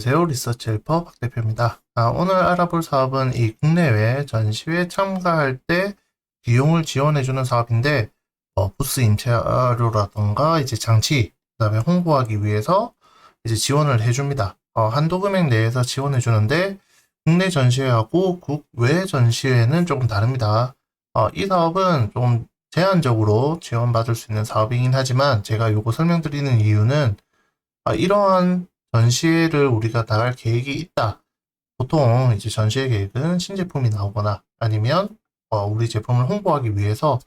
안녕하세요. 리서치 헬퍼 박 대표입니다. 오늘 알아볼 사업은 이 국내외 전시회 참가할 때 비용을 지원해주는 사업인데, 부스 임차료라던가 이제 장치, 그다음에 홍보하기 위해서 이제 지원을 해줍니다. 한도 금액 내에서 지원해주는데, 국내 전시회하고 국외 전시회는 조금 다릅니다. 이 사업은 좀 제한적으로 지원받을 수 있는 사업이긴 하지만, 제가 이거 설명드리는 이유는 이러한 전시회를 우리가 나갈 계획이 있다. 보통 이제 전시회 계획은 신제품이 나오거나 아니면 우리 제품을 홍보하기 위해서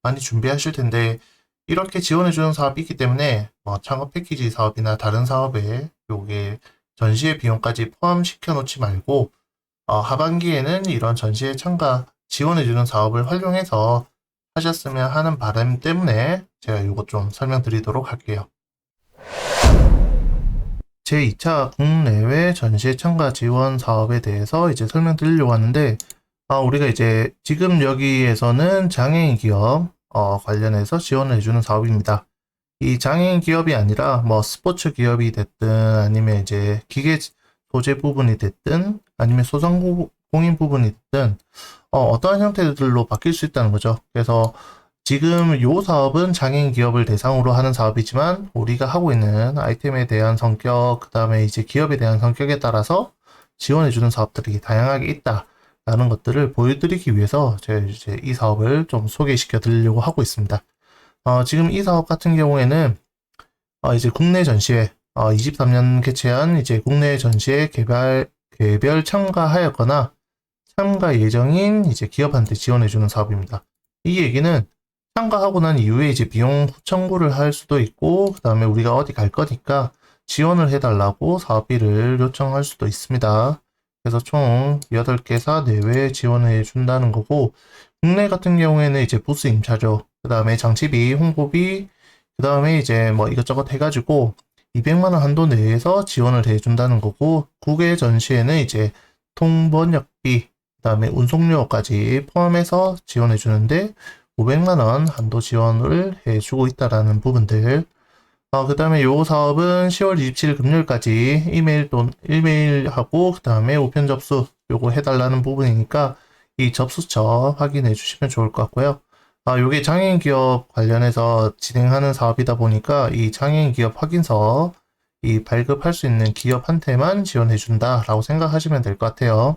많이 준비하실 텐데, 이렇게 지원해주는 사업이 있기 때문에 창업 패키지 사업이나 다른 사업에 요게 전시회 비용까지 포함시켜 놓지 말고 하반기에는 이런 전시회 참가 지원해주는 사업을 활용해서 하셨으면 하는 바람 때문에 제가 이거 좀 설명드리도록 할게요. 제2차 국내외 전시회 참가 지원 사업에 대해서 이제 설명드리려고 하는데, 우리가 이제 지금 여기에서는 장애인 기업 관련해서 지원을 해주는 사업입니다. 이 장애인 기업이 아니라 뭐 스포츠 기업이 됐든 아니면 이제 기계 소재 부분이 됐든 아니면 소상공인 부분이 됐든 어떠한 형태들로 바뀔 수 있다는 거죠. 그래서 지금 이 사업은 장애인 기업을 대상으로 하는 사업이지만 우리가 하고 있는 아이템에 대한 성격, 그 다음에 이제 기업에 대한 성격에 따라서 지원해주는 사업들이 다양하게 있다라는 것들을 보여드리기 위해서 제가 이제 이 사업을 좀 소개시켜 드리려고 하고 있습니다. 지금 이 사업 같은 경우에는 이제 국내 전시회, 23년 개최한 이제 국내 전시회 개별 참가하였거나 참가 예정인 이제 기업한테 지원해주는 사업입니다. 이 얘기는 참가하고 난 이후에 이제 비용 청구를 할 수도 있고, 그 다음에 우리가 어디 갈 거니까 지원을 해달라고 사업비를 요청할 수도 있습니다. 그래서 총 8개사 내외 지원해 준다는 거고, 국내 같은 경우에는 이제 부스 임차료, 그 다음에 장치비, 홍보비, 그 다음에 이제 뭐 이것저것 해가지고 200만원 한도 내에서 지원을 해 준다는 거고, 국외 전시에는 이제 통번역비, 그 다음에 운송료까지 포함해서 지원해 주는데 500만원 한도 지원을 해주고 있다라는 부분들. 그 다음에 요 사업은 10월 27일 금요일까지 이메일하고, 그 다음에 우편 접수 요거 해달라는 부분이니까 이 접수처 확인해 주시면 좋을 것 같고요. 요게 장애인 기업 관련해서 진행하는 사업이다 보니까 이 장애인 기업 확인서 이 발급할 수 있는 기업한테만 지원해 준다라고 생각하시면 될 것 같아요.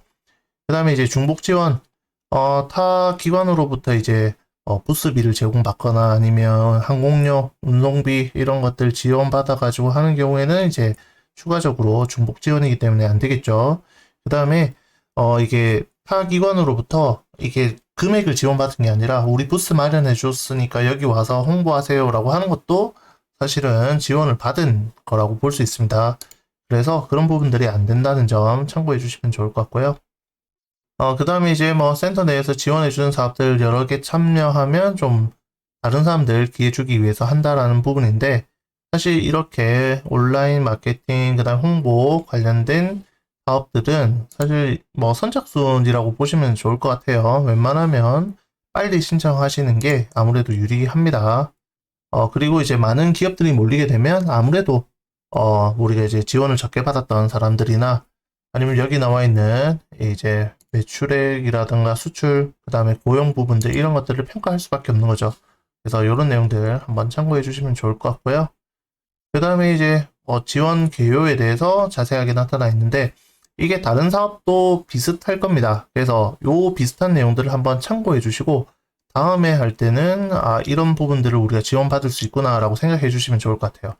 그 다음에 이제 중복 지원, 타 기관으로부터 이제 부스비를 제공받거나 아니면 항공료, 운송비 이런 것들 지원받아가지고 하는 경우에는 이제 추가적으로 중복 지원이기 때문에 안 되겠죠. 그 다음에 이게 타 기관으로부터 이게 금액을 지원받은 게 아니라 우리 부스 마련해 줬으니까 여기 와서 홍보하세요라고 하는 것도 사실은 지원을 받은 거라고 볼 수 있습니다. 그래서 그런 부분들이 안 된다는 점 참고해 주시면 좋을 것 같고요. 그 다음에 이제 뭐 센터 내에서 지원해주는 사업들 여러 개 참여하면 좀 다른 사람들 기회 주기 위해서 한다라는 부분인데, 사실 이렇게 온라인 마케팅, 그 다음 홍보 관련된 사업들은 사실 뭐 선착순이라고 보시면 좋을 것 같아요. 웬만하면 빨리 신청하시는 게 아무래도 유리합니다. 그리고 이제 많은 기업들이 몰리게 되면 아무래도 우리가 이제 지원을 적게 받았던 사람들이나 아니면 여기 나와 있는 이제 매출액이라든가 수출, 그 다음에 고용 부분들 이런 것들을 평가할 수밖에 없는 거죠. 그래서 이런 내용들 한번 참고해 주시면 좋을 것 같고요. 그 다음에 이제 지원 개요에 대해서 자세하게 나타나 있는데, 이게 다른 사업도 비슷할 겁니다. 그래서 요 비슷한 내용들을 한번 참고해 주시고 다음에 할 때는 이런 부분들을 우리가 지원받을 수 있구나 라고 생각해 주시면 좋을 것 같아요.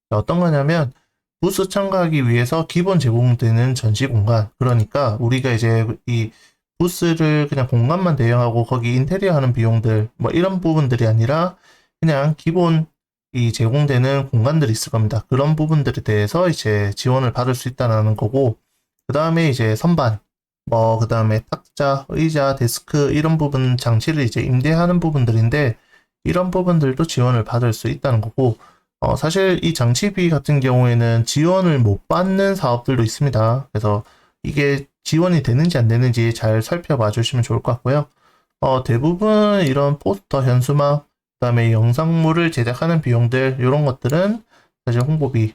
어떤 거냐면 부스 참가하기 위해서 기본 제공되는 전시 공간, 그러니까 우리가 이제 이 부스를 그냥 공간만 대여하고 거기 인테리어 하는 비용들 뭐 이런 부분들이 아니라 그냥 기본 이 제공되는 공간들이 있을 겁니다. 그런 부분들에 대해서 이제 지원을 받을 수 있다는 거고, 그 다음에 이제 선반, 그 다음에 탁자, 의자, 데스크 이런 부분 장치를 이제 임대하는 부분들인데 이런 부분들도 지원을 받을 수 있다는 거고, 사실 이 장치비 같은 경우에는 지원을 못 받는 사업들도 있습니다. 그래서 이게 지원이 되는지 안 되는지 잘 살펴봐 주시면 좋을 것 같고요. 대부분 이런 포스터, 현수막, 그 다음에 영상물을 제작하는 비용들, 이런 것들은 사실 홍보비,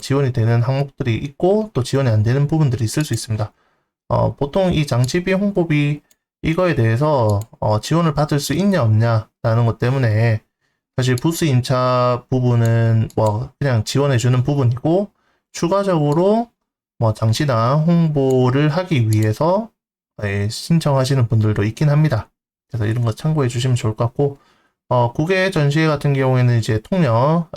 지원이 되는 항목들이 있고 또 지원이 안 되는 부분들이 있을 수 있습니다. 보통 이 장치비 홍보비 이거에 대해서 지원을 받을 수 있냐 없냐라는 것 때문에 사실 부스 임차 부분은 뭐 그냥 지원해주는 부분이고 추가적으로 뭐 장치나 홍보를 하기 위해서 신청하시는 분들도 있긴 합니다. 그래서 이런 거 참고해 주시면 좋을 것 같고 국외 전시회 같은 경우에는 이제 통역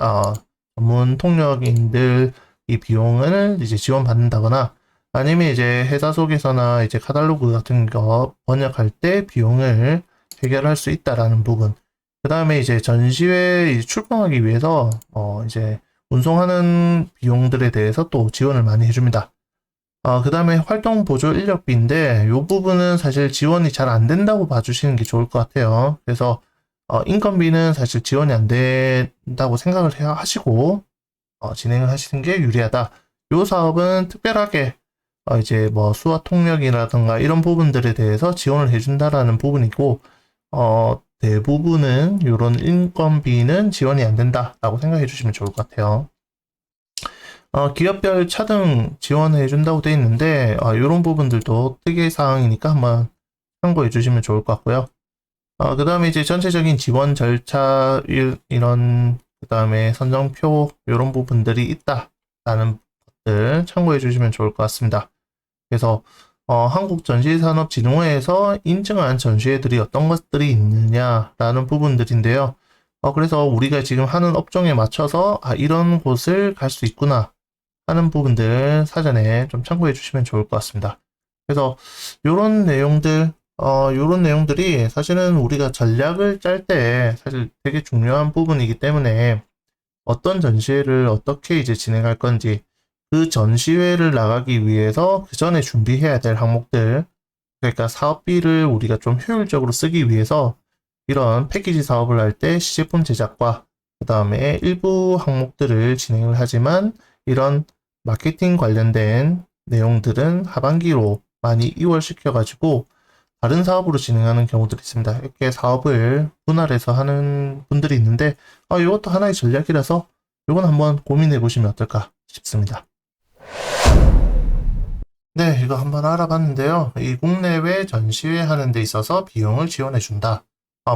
전문 통역인들 이 비용을 이제 지원받는다거나 아니면 이제 회사 속에서나 이제 카탈로그 같은 거 번역할 때 비용을 해결할 수 있다라는 부분. 그 다음에 이제 전시회에 출품하기 위해서 이제 운송하는 비용들에 대해서 또 지원을 많이 해줍니다. 그 다음에 활동 보조 인력비인데 이 부분은 사실 지원이 잘 안 된다고 봐주시는 게 좋을 것 같아요. 그래서 인건비는 사실 지원이 안 된다고 생각을 하시고 진행을 하시는 게 유리하다. 이 사업은 특별하게 이제 뭐 수화 통역이라든가 이런 부분들에 대해서 지원을 해준다라는 부분이고 대부분은 이런 인건비는 지원이 안 된다라고 생각해 주시면 좋을 것 같아요. 기업별 차등 지원해 준다고 되어 있는데 이런 부분들도 특이 사항이니까 한번 참고해 주시면 좋을 것 같고요. 그 다음에 이제 전체적인 지원 절차 이런 그 다음에 선정표 이런 부분들이 있다라는 것들 참고해 주시면 좋을 것 같습니다. 그래서 한국전시산업진흥회에서 인증한 전시회들이 어떤 것들이 있느냐라는 부분들인데요. 그래서 우리가 지금 하는 업종에 맞춰서 이런 곳을 갈 수 있구나 하는 부분들 사전에 좀 참고해 주시면 좋을 것 같습니다. 그래서 요런 내용들이 사실은 우리가 전략을 짤 때 사실 되게 중요한 부분이기 때문에 어떤 전시회를 어떻게 이제 진행할 건지 그 전시회를 나가기 위해서 그 전에 준비해야 될 항목들, 그러니까 사업비를 우리가 좀 효율적으로 쓰기 위해서 이런 패키지 사업을 할 때 시제품 제작과 그 다음에 일부 항목들을 진행을 하지만 이런 마케팅 관련된 내용들은 하반기로 많이 이월시켜가지고 다른 사업으로 진행하는 경우들이 있습니다. 이렇게 사업을 분할해서 하는 분들이 있는데 이것도 하나의 전략이라서 이건 한번 고민해 보시면 어떨까 싶습니다. 네, 이거 한번 알아봤는데요. 이 국내외 전시회 하는 데 있어서 비용을 지원해 준다.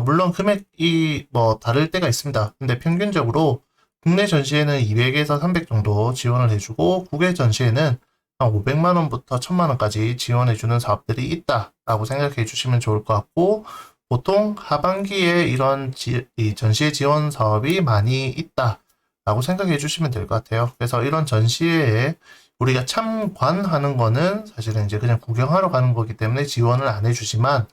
물론 금액이 뭐 다를 때가 있습니다. 근데 평균적으로 국내 전시회는 200에서 300 정도 지원을 해주고 국외 전시회는 한 500만 원부터 1000만 원까지 지원해 주는 사업들이 있다라고 생각해 주시면 좋을 것 같고 보통 하반기에 이런 이 전시회 지원 사업이 많이 있다라고 생각해 주시면 될 것 같아요. 그래서 이런 전시회에 우리가 참관하는 거는 사실은 이제 그냥 구경하러 가는 거기 때문에 지원을 안 해주지만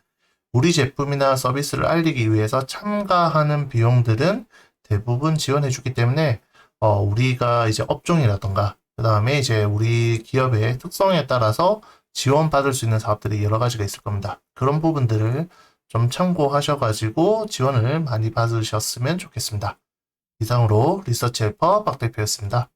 우리 제품이나 서비스를 알리기 위해서 참가하는 비용들은 대부분 지원해 주기 때문에 우리가 이제 업종이라던가 그 다음에 이제 우리 기업의 특성에 따라서 지원받을 수 있는 사업들이 여러 가지가 있을 겁니다. 그런 부분들을 좀 참고하셔가지고 지원을 많이 받으셨으면 좋겠습니다. 이상으로 리서치 헬퍼 박 대표였습니다.